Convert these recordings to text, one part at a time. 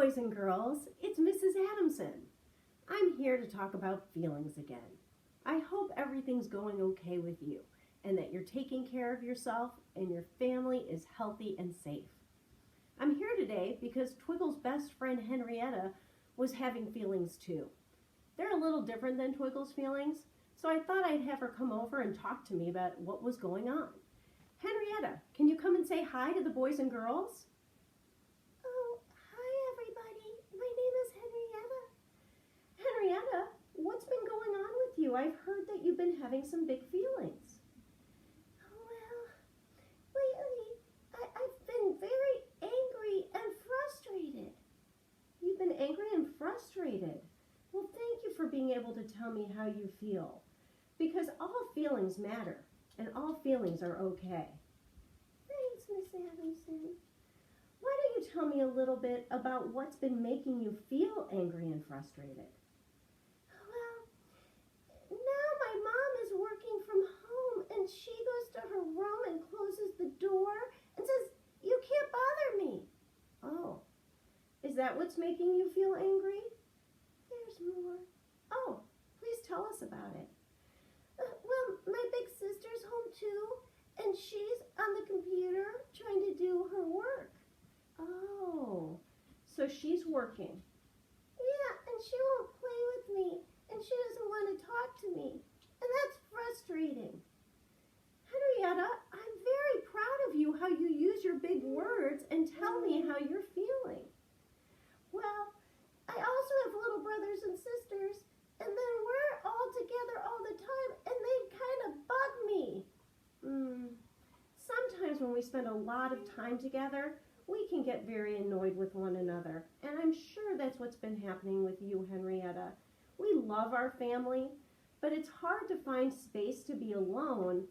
boys and girls. It's Mrs. Adamson. I'm here to talk about feelings again. I hope everything's going okay with you and that you're taking care of yourself and your family is healthy and safe. I'm here today because Twiggle's best friend Henrietta was having feelings too. They're a little different than Twiggle's feelings, so I thought I'd have her come over and talk to me about what was going on. Henrietta, can you come and say hi to the boys and girls? Oh, hi everybody. My name is Henrietta. Henrietta, what's been going on with you? I've heard that you've been having some big feelings. Well, lately I've been very angry and frustrated. You've been angry and frustrated. Well, thank you for being able to tell me how you feel, because all feelings matter and all feelings are okay. Thanks, Miss Adamson. Why don't you tell me a little bit about what's been making you feel angry and frustrated? Well, now my mom is working from home and she goes to her room and closes the door and says, "You can't bother me." Oh, is that what's making you feel angry? There's more. Oh, please tell us about it. Well, my big sister's home too, and she's on the computer trying to do her work. Oh, so she's working. Yeah, and she won't play with me, and she doesn't want to talk to me, and that's frustrating. Henrietta, I'm very proud of you how you use your big words and tell me how you're feeling. Well, I also have little brothers and sisters, and then we're all together all the time, and they kind of bug me. Sometimes when we spend a lot of time together, we can get very annoyed with one another, and I'm sure that's what's been happening with you, Henrietta. We love our family, but it's hard to find space to be alone,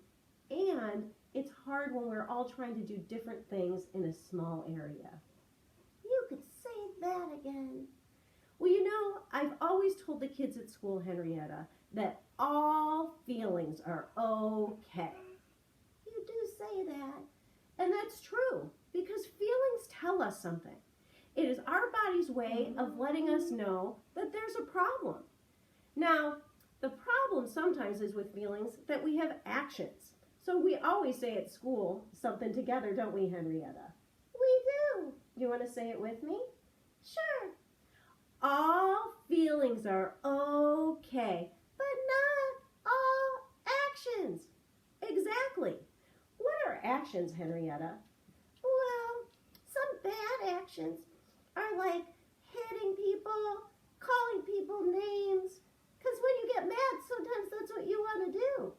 and it's hard when we're all trying to do different things in a small area. You could say that again. Well, you know, I've always told the kids at school, Henrietta, that all feelings are okay. You do say that. And that's true, because feelings tell us something. It is our body's way of letting us know that there's a problem. Now, the problem sometimes is with feelings that we have actions. So we always say at school something together, don't we, Henrietta? We do. You want to say it with me? Sure. All feelings are okay, but not all actions. Exactly. What are actions, Henrietta? Well, some bad actions are like hitting people, calling people names, because when you get mad, sometimes that's what you want to do.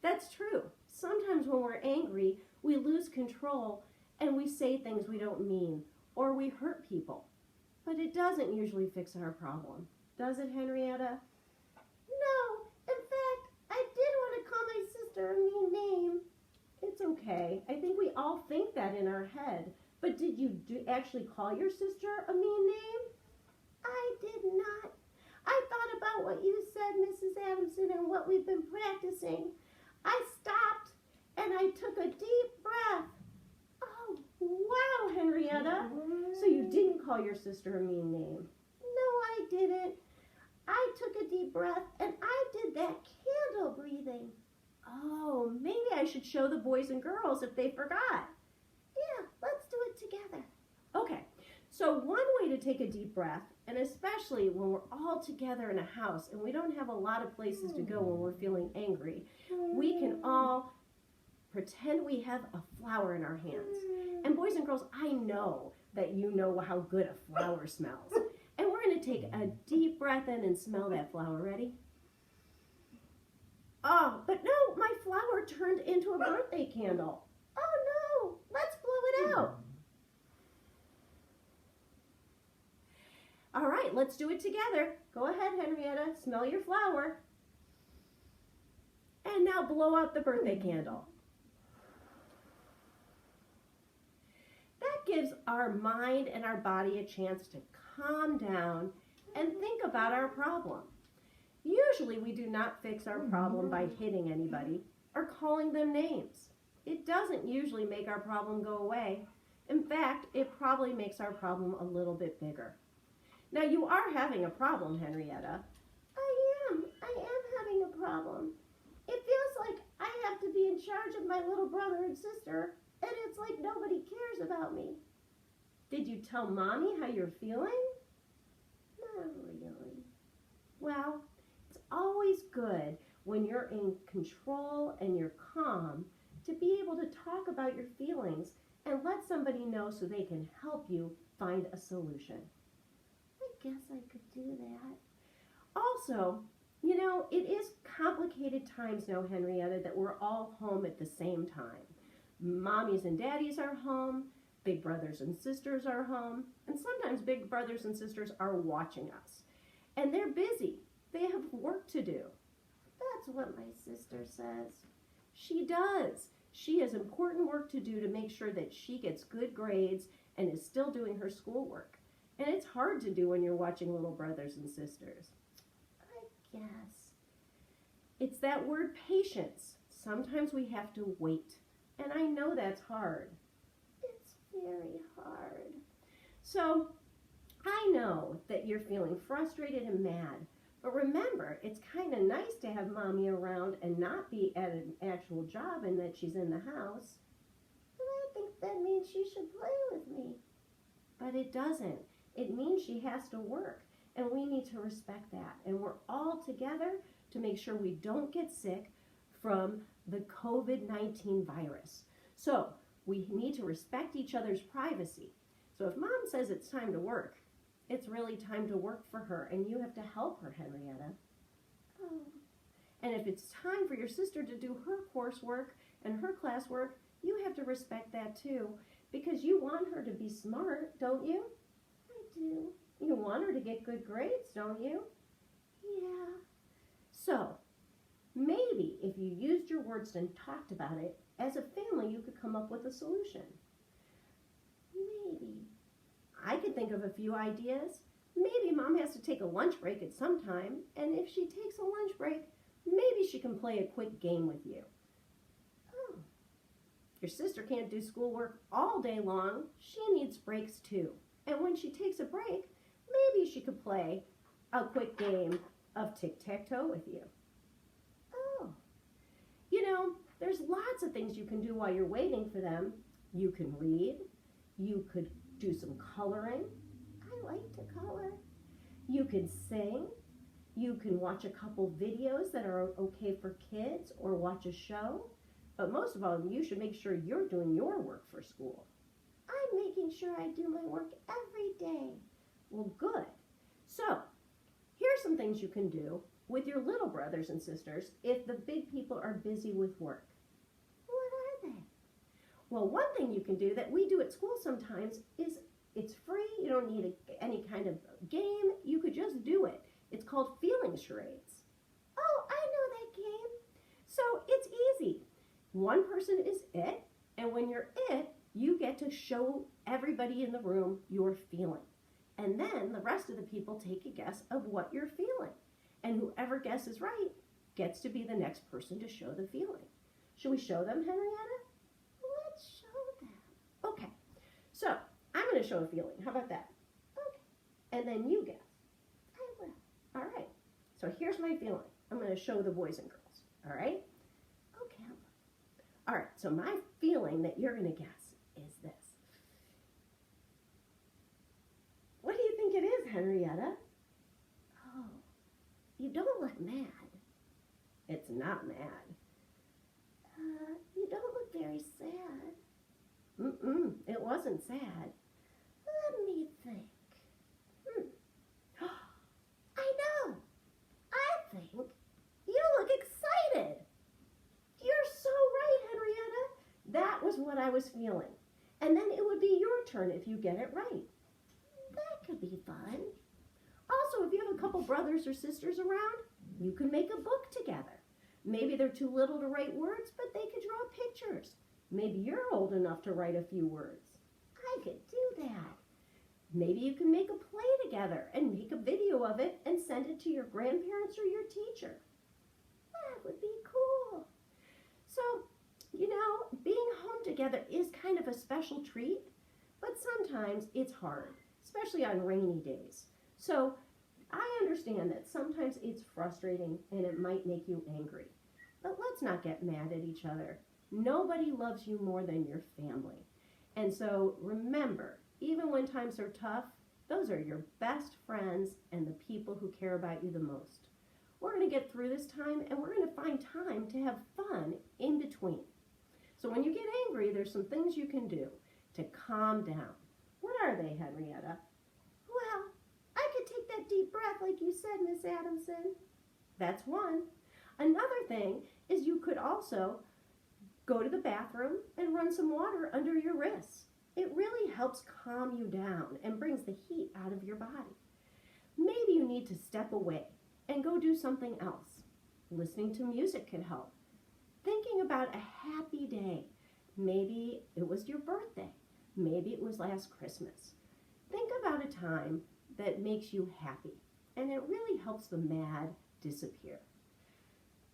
That's true. Sometimes when we're angry, we lose control and we say things we don't mean, or we hurt people. But it doesn't usually fix our problem. Does it, Henrietta? No. In fact, I did want to call my sister a mean name. It's okay. I think we all think that in our head. But did you actually call your sister a mean name? I did not. I thought about what you said, Mrs. Adamson, and what we've been practicing. I stopped and I took a deep breath. Oh, wow, Henrietta. So you didn't call your sister a mean name? No, I didn't. I took a deep breath and I did that candle breathing. Oh, maybe I should show the boys and girls if they forgot. Yeah, let's do it together. Okay, so one way to take a deep breath, and especially when we're all together in a house and we don't have a lot of places to go when we're feeling angry, we can all pretend we have a flower in our hands. And boys and girls, I know that you know how good a flower smells. And we're going to take a deep breath in and smell that flower. Ready? Oh, but no, my flower turned into a birthday candle. Oh no, let's blow it out. All right, let's do it together. Go ahead, Henrietta, smell your flower. And now blow out the birthday candle. That gives our mind and our body a chance to calm down and think about our problem. Usually we do not fix our problem by hitting anybody or calling them names. It doesn't usually make our problem go away. In fact, it probably makes our problem a little bit bigger. Now, you are having a problem, Henrietta. I am having a problem. It feels like I have to be in charge of my little brother and sister, and it's like nobody cares about me. Did you tell Mommy how you're feeling? Not really. Well, it's always good when you're in control and you're calm to be able to talk about your feelings and let somebody know so they can help you find a solution. I guess I could do that. Also, you know, it is complicated times now, Henrietta, that we're all home at the same time. Mommies and daddies are home, big brothers and sisters are home, and sometimes big brothers and sisters are watching us. And they're busy. They have work to do. That's what my sister says. She does. She has important work to do to make sure that she gets good grades and is still doing her schoolwork. And it's hard to do when you're watching little brothers and sisters. I guess. It's that word patience. Sometimes we have to wait. And I know that's hard. It's very hard. So I know that you're feeling frustrated and mad. But remember, it's kind of nice to have Mommy around and not be at an actual job and that she's in the house. But I think that means she should play with me. But it doesn't. It means she has to work. And we need to respect that. And we're all together to make sure we don't get sick from the COVID-19 virus. So we need to respect each other's privacy. So if Mom says it's time to work, it's really time to work for her, and you have to help her, Henrietta. Oh, And if it's time for your sister to do her coursework and her classwork, you have to respect that too, because you want her to be smart, don't you? I do. You want her to get good grades, don't you? Yeah. So, maybe if you used your words and talked about it, as a family you could come up with a solution. Maybe. I could think of a few ideas. Maybe Mom has to take a lunch break at some time, and if she takes a lunch break, maybe she can play a quick game with you. Oh, Your sister can't do schoolwork all day long. She needs breaks too. And when she takes a break, maybe she could play a quick game of tic-tac-toe with you. oh, You know, there's lots of things you can do while you're waiting for them. You can read. You could do some coloring. I like to color. You can sing. You can watch a couple videos that are okay for kids or watch a show. But most of all, you should make sure you're doing your work for school. I'm making sure I do my work every day. Well, good. So, here's some things you can do with your little brothers and sisters if the big people are busy with work. What are they? Well, one thing you can do that we do at school sometimes is it's free. You don't need any kind of game. You could just do it. It's called feeling charades. Oh, I know that game. So it's easy. One person is it, and when you're it, you get to show everybody in the room your feeling. And then the rest of the people take a guess of what you're feeling. And whoever guesses right gets to be the next person to show the feeling. Should we show them, Henrietta? Let's show them. Okay. So I'm going to show a feeling. How about that? Okay, And then you guess. I will. All right. So here's my feeling. I'm going to show the boys and girls. All right? Okay. All right. So my feeling that you're going to guess is this. What do you think it is, Henrietta? Oh, you don't look mad. It's not mad. You don't look very sad. It wasn't sad. Let me think. I know. I think you look excited. You're so right, Henrietta. That was what I was feeling. And then it would be your turn if you get it right. That could be fun. Also, if you have a couple brothers or sisters around, you can make a book together. Maybe they're too little to write words, but they could draw pictures. Maybe you're old enough to write a few words. I could do that. Maybe you can make a play together and make a video of it and send it to your grandparents or your teacher. That would be cool. So, you know, being home together is kind of a special treat, but sometimes it's hard, especially on rainy days. So I understand that sometimes it's frustrating and it might make you angry. But let's not get mad at each other. Nobody loves you more than your family. And so remember, even when times are tough, those are your best friends and the people who care about you the most. We're going to get through this time and we're going to find time to have fun in between. So when you get angry, there's some things you can do to calm down. What are they, Henrietta? Well, I could take that deep breath like you said, Miss Adamson. That's one. Another thing is you could also go to the bathroom and run some water under your wrists. It really helps calm you down and brings the heat out of your body. Maybe you need to step away and go do something else. Listening to music could help. Thinking about a happy day. Maybe it was your birthday. Maybe it was last Christmas. Think about a time that makes you happy, and it really helps the mad disappear.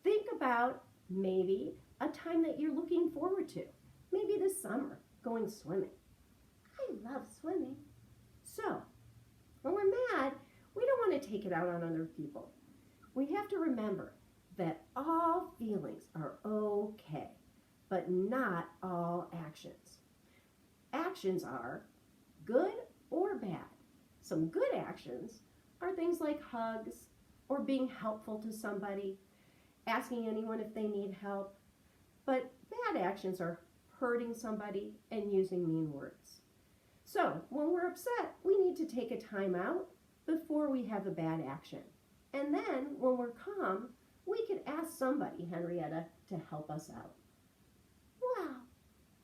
Think about maybe a time that you're looking forward to. Maybe this summer, going swimming. I love swimming. So, when we're mad, we don't want to take it out on other people. We have to remember that all feelings are okay, but not all actions. Actions are good or bad. Some good actions are things like hugs or being helpful to somebody, asking anyone if they need help. But bad actions are hurting somebody and using mean words. So when we're upset, we need to take a time out before we have a bad action. And then when we're calm, we can ask somebody, Henrietta, to help us out. Wow,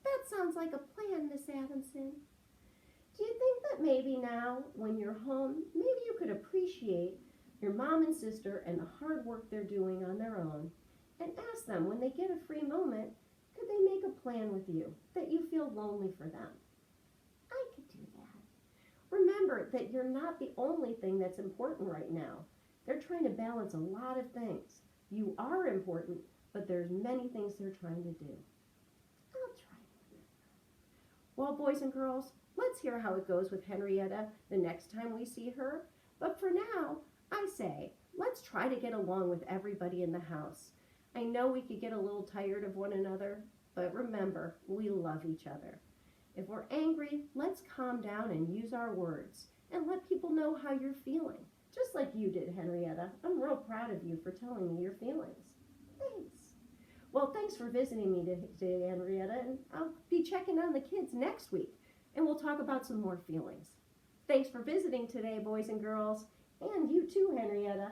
that sounds like a plan, Miss Adamson. Do you think that maybe now, when you're home, maybe you could appreciate your mom and sister and the hard work they're doing on their own, and ask them when they get a free moment, could they make a plan with you that you feel lonely for them? I could do that. Remember that you're not the only thing that's important right now. They're trying to balance a lot of things. You are important, but there's many things they're trying to do. I'll try to remember. Well, boys and girls, let's hear how it goes with Henrietta the next time we see her. But for now, I say, let's try to get along with everybody in the house. I know we could get a little tired of one another, but remember, we love each other. If we're angry, let's calm down and use our words and let people know how you're feeling. Just like you did, Henrietta. I'm real proud of you for telling me your feelings. Thanks. Well, thanks for visiting me today, Henrietta, and I'll be checking on the kids next week, and we'll talk about some more feelings. Thanks for visiting today, boys and girls, and you too, Henrietta.